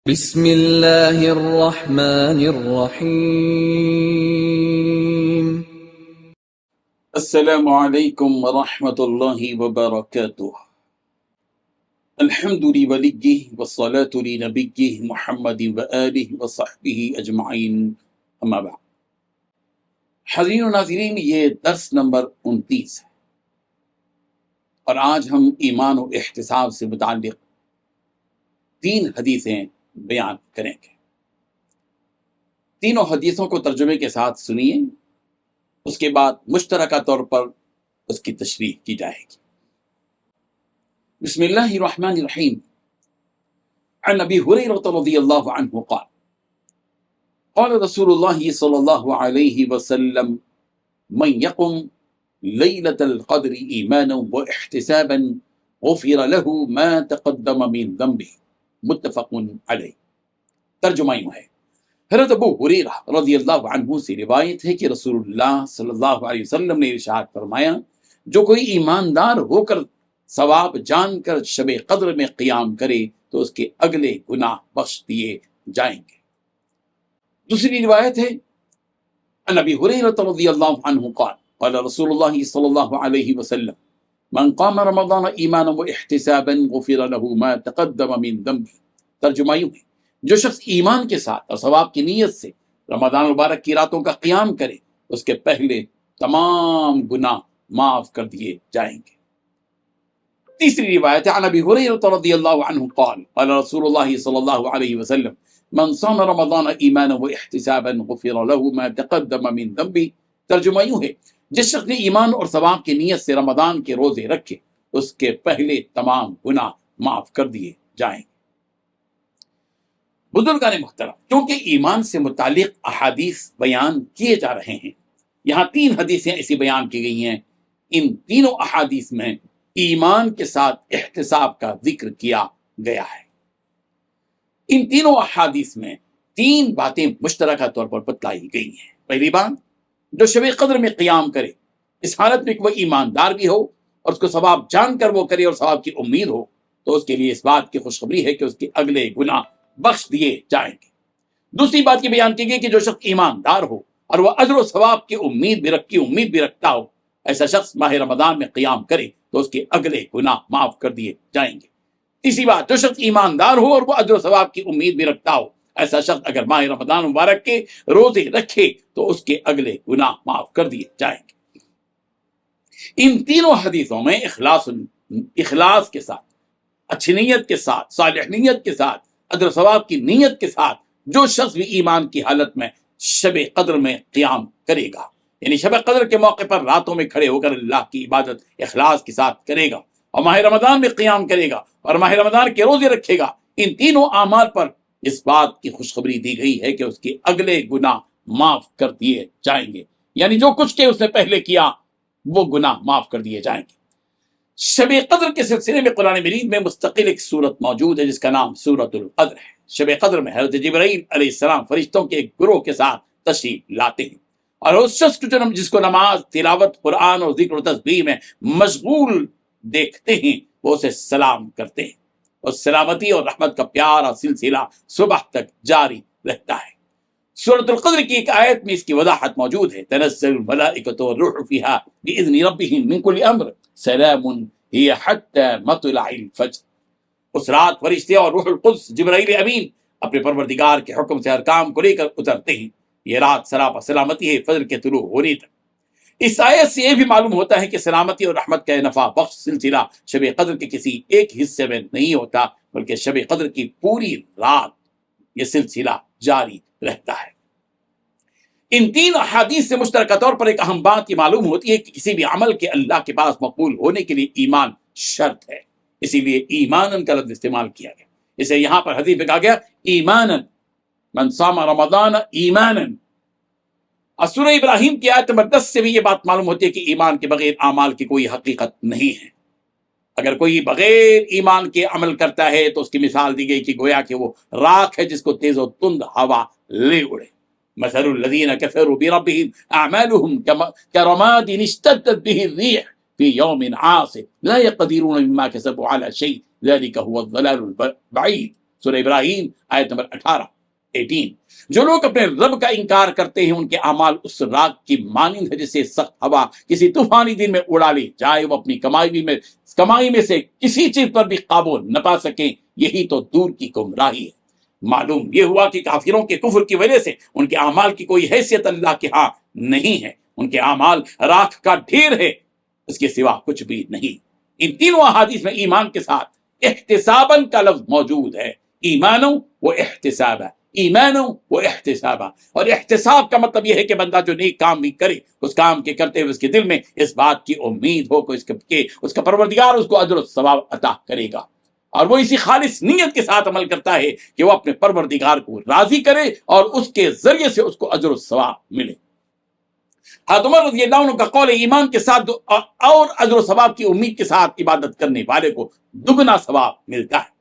بسم اللہ الرحمن الرحیم۔ السلام علیکم ورحمۃ اللہ وبرکاتہ۔ الحمد لولیہ والصلاة لنبیہ محمد وآلہ وصحبہ اجمعین، اما بعد۔ حاضرین و ناظرین، یہ درس نمبر 29 ہے اور آج ہم ایمان و احتساب سے متعلق 3 حدیثیں بیان کریں گے۔ تینوں حدیثوں کو ترجمے کے ساتھ سنیے، اس کے بعد مشترکہ طور پر اس کی تشریح کی جائے گی۔ بسم اللہ الرحمن الرحیم۔ عن ابی ہریرہ رضی اللہ عنہ قال قال رسول اللہ صلی اللہ علیہ وسلم من یقم لیلۃ القدر ایمانا واحتسابا غفر له ما تقدم من ذنبه، متفق علیہ۔ ترجمہ یوں ہے، حضرت ابو ہریرہ رضی اللہ عنہ سے روایت ہے کہ رسول اللہ صلی اللہ علیہ وسلم نے ارشاد فرمایا، جو کوئی ایماندار ہو کر ثواب جان کر شب قدر میں قیام کرے تو اس کے اگلے گناہ بخش دیے جائیں گے۔ دوسری روایت ہے، عن ابی ہریرہ رضی اللہ عنہ قال قال رسول اللہ صلی اللہ علیہ وسلم من قام رمضان ایمانا واحتسابا غفر له ما تقدم من ذنبه۔ ترجمہ یوں ہے، جو شخص ایمان کے ساتھ اور ثواب کی نیت سے رمضان مبارک کی راتوں کا قیام کرے، اس کے پہلے تمام گناہ معاف کر دیے جائیں گے۔ تیسری روایت ہے، عن ابی ہریرہ رضی اللہ عنہ قال قال رسول اللہ صلی اللہ علیہ وسلم من صام رمضان ایمانا واحتسابا غفر له ما تقدم من ذنبه۔ ترجمہ یوں ہے، جس شخص نے ایمان اور ثواب کی نیت سے رمضان کے روزے رکھے، اس کے پہلے تمام گناہ معاف کر دیے جائیں گے۔ بزرگان محترم، کیونکہ ایمان سے متعلق احادیث بیان کیے جا رہے ہیں، یہاں 3 حدیثیں ایسی بیان کی گئی ہیں۔ ان تینوں احادیث میں ایمان کے ساتھ احتساب کا ذکر کیا گیا ہے۔ ان تینوں احادیث میں 3 باتیں مشترکہ طور پر بتلائی گئی ہیں۔ پہلی بات، جو شب قدر میں قیام کرے، اس حالت میں کہ وہ ایماندار بھی ہو اور اس کو ثواب جان کر وہ کرے اور ثواب کی امید ہو، تو اس کے لیے اس بات کی خوشخبری ہے کہ اس کے اگلے گناہ بخش دیے جائیں گے۔ دوسری بات یہ بیان کی گئی کہ جو شخص ایماندار ہو اور وہ اجر و ثواب کی امید بھی رکھتا ہو، ایسا شخص ماہ رمضان میں قیام کرے تو اس کے اگلے گناہ معاف کر دیے جائیں گے۔ تیسری بات، جو شخص ایماندار ہو اور وہ اجر و ثواب کی امید بھی رکھتا ہو، ایسا شخص اگر ماہ رمضان مبارک کے روزے رکھے تو اس کے اگلے گناہ معاف کر دیے جائیں گے۔ ان تینوں حدیثوں میں اخلاص کے ساتھ، اچھی نیت کے ساتھ، صالح نیت کے ساتھ، اجر و ثواب کی نیت کے ساتھ جو شخص بھی ایمان کی حالت میں شب قدر میں قیام کرے گا، یعنی شب قدر کے موقع پر راتوں میں کھڑے ہو کر اللہ کی عبادت اخلاص کے ساتھ کرے گا اور ماہ رمضان میں قیام کرے گا اور ماہ رمضان کے روزے رکھے گا، ان تینوں اعمال پر اس بات کی خوشخبری دی گئی ہے کہ اس کے اگلے گناہ معاف کر دیے جائیں گے، یعنی جو کچھ کہ اس نے پہلے کیا وہ گناہ معاف کر دیے جائیں گے۔ شب قدر کے سلسلے میں قرآن مجید میں مستقل ایک سورت موجود ہے جس کا نام سورۃ القدر ہے۔ شب قدر میں حضرت جبرائیل علیہ السلام فرشتوں کے ایک گروہ کے ساتھ تشریف لاتے ہیں اور اس شخص کو جس کو نماز، تلاوت قرآن اور ذکر و تسبیح میں مشغول دیکھتے ہیں، وہ اسے سلام کرتے ہیں اور سلامتی اور رحمت کا پیارا سلسلہ صبح تک جاری رہتا ہے۔ سورۃ القدر کی ایک آیت میں اس کی وضاحت موجود ہے، تنزل الملائکۃ والروح فیہا بإذن ربہم من کل امر سلام ہی حتی مطلع الفجر۔ اس رات فرشتے اور روح القدس جبرائیل امین اپنے پروردگار کے حکم سے ہر کام کو لے کر اترتے ہیں۔ یہ رات سراپا سلامتی ہے فجر کے طلوع ہونے تک۔ اس آیت سے یہ بھی معلوم ہوتا ہے کہ سلامتی اور رحمت کا نفع بخش سلسلہ شب قدر کے کسی ایک حصے میں نہیں ہوتا، بلکہ شب قدر کی پوری رات یہ سلسلہ جاری رہتا ہے۔ ان 3 احادیث سے مشترکہ طور پر ایک اہم بات یہ معلوم ہوتی ہے کہ کسی بھی عمل کے اللہ کے پاس مقبول ہونے کے لیے ایمان شرط ہے، اسی لیے ایمانن کا لفظ استعمال کیا گیا۔ اسے یہاں پر حدیث میں کہا گیا ایمانن، من صام رمضان ایمانن۔ اور سورہ ابراہیم کی آیت نمبر 10 سے بھی یہ بات معلوم ہوتی ہے کہ ایمان کے بغیر اعمال کی کوئی حقیقت نہیں ہے۔ اگر کوئی بغیر ایمان کے عمل کرتا ہے تو اس کی مثال دی گئی کہ گویا کہ وہ راکھ ہے جس کو تیز و تند ہوا لے اڑے۔ مثل الذین کفروا بربہم اعمالہم کرماد اشتدت بہ الريح فی یوم عاصف لا یقدرون مما کسبوا علی شیء ذلک هو الضلال البعید۔ سورہ ابراہیم آیت نمبر 18۔ جو لوگ اپنے رب کا انکار کرتے ہیں ان کے اعمال اس راگ کی مانند ہے جسے سخت ہوا کسی طوفانی دن میں اڑا لے جائے، وہ اپنی کمائی میں سے کسی چیز پر بھی قابو نہ پا سکیں، یہی تو دور کی گمراہی ہے۔ معلوم یہ ہوا کہ کافروں کے کفر کی وجہ سے ان کے اعمال کی کوئی حیثیت اللہ کے ہاں نہیں ہے، ان کے اعمال راکھ کا ڈھیر ہے، اس کے سوا کچھ بھی نہیں۔ ان تینوں احادیث میں ایمان کے ساتھ احتساباً کا لفظ موجود ہے، ایمانوں و احتسابا، ایمانوں و احتسابا، اور احتساب کا مطلب یہ ہے کہ بندہ جو نیک کام بھی کرے اس کام کے کرتے ہوئے اس کے دل میں اس بات کی امید ہو کہ اس کا پروردگار اس کو اجر و ثواب عطا کرے گا، اور وہ اسی خالص نیت کے ساتھ عمل کرتا ہے کہ وہ اپنے پروردگار کو راضی کرے اور اس کے ذریعے سے اس کو اجر و ثواب ملے۔ حضرت عمر رضی اللہ عنہ کا قول ایمان کے ساتھ اور اجر و ثواب کی امید کے ساتھ عبادت کرنے والے کو دگنا ثواب ملتا ہے۔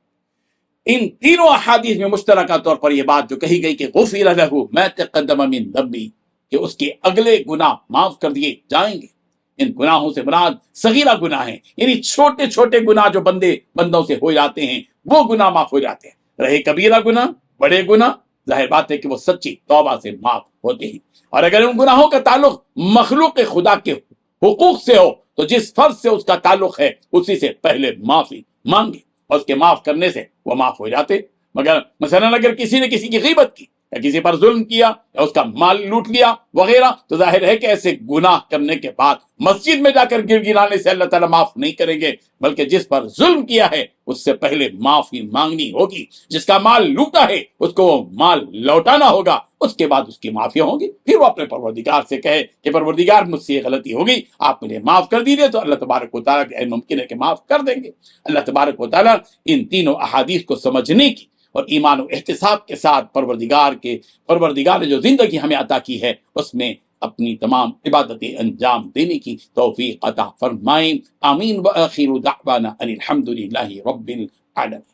ان تینوں احادیث میں مشترکہ طور پر یہ بات جو کہی گئی کہ غفر لہ ما تقدم من ذنبہ، کہ اس کے اگلے گناہ معاف کر دیے جائیں گے۔ ان گناہوں سے مراد صغیرہ گناہ ہیں، یعنی چھوٹے چھوٹے گناہ جو بندوں سے ہو جاتے ہیں وہ گناہ معاف ہو جاتے ہیں۔ رہے کبیرہ گناہ، بڑے گناہ، ظاہر بات ہے کہ وہ سچی توبہ سے معاف ہوتے ہیں، اور اگر ان گناہوں کا تعلق مخلوق خدا کے حقوق سے ہو تو جس فرض سے اس کا تعلق ہے اسی سے پہلے معافی مانگے، اور اس کے معاف کرنے سے وہ معاف ہو جاتے۔ مگر مثلا اگر کسی نے کسی کی غیبت کی یا کسی پر ظلم کیا یا اس کا مال لوٹ لیا وغیرہ، تو ظاہر ہے کہ ایسے گناہ کرنے کے بعد مسجد میں جا کر گر گرانے سے اللہ تعالیٰ معاف نہیں کریں گے، بلکہ جس پر ظلم کیا ہے اس سے پہلے معافی مانگنی ہوگی، جس کا مال لوٹا ہے اس کو وہ مال لوٹانا ہوگا، اس کے بعد اس کی معافی ہوگی، پھر وہ اپنے پروردگار سے کہے کہ پروردگار مجھ سے یہ غلطی ہوگی، آپ مجھے معاف کر دیجیے، تو اللہ تبارک و تعالیٰ کہ ممکن ہے کہ معاف کر دیں گے۔ اللہ تبارک و تعالیٰ ان تینوں احادیث کو سمجھنے کی اور ایمان و احتساب کے ساتھ پروردگار نے جو زندگی ہمیں عطا کی ہے اس میں اپنی تمام عبادتیں انجام دینے کی توفیق عطا فرمائیں۔ آمین۔ وآخر دعوانا ان الحمد للہ رب العالمین۔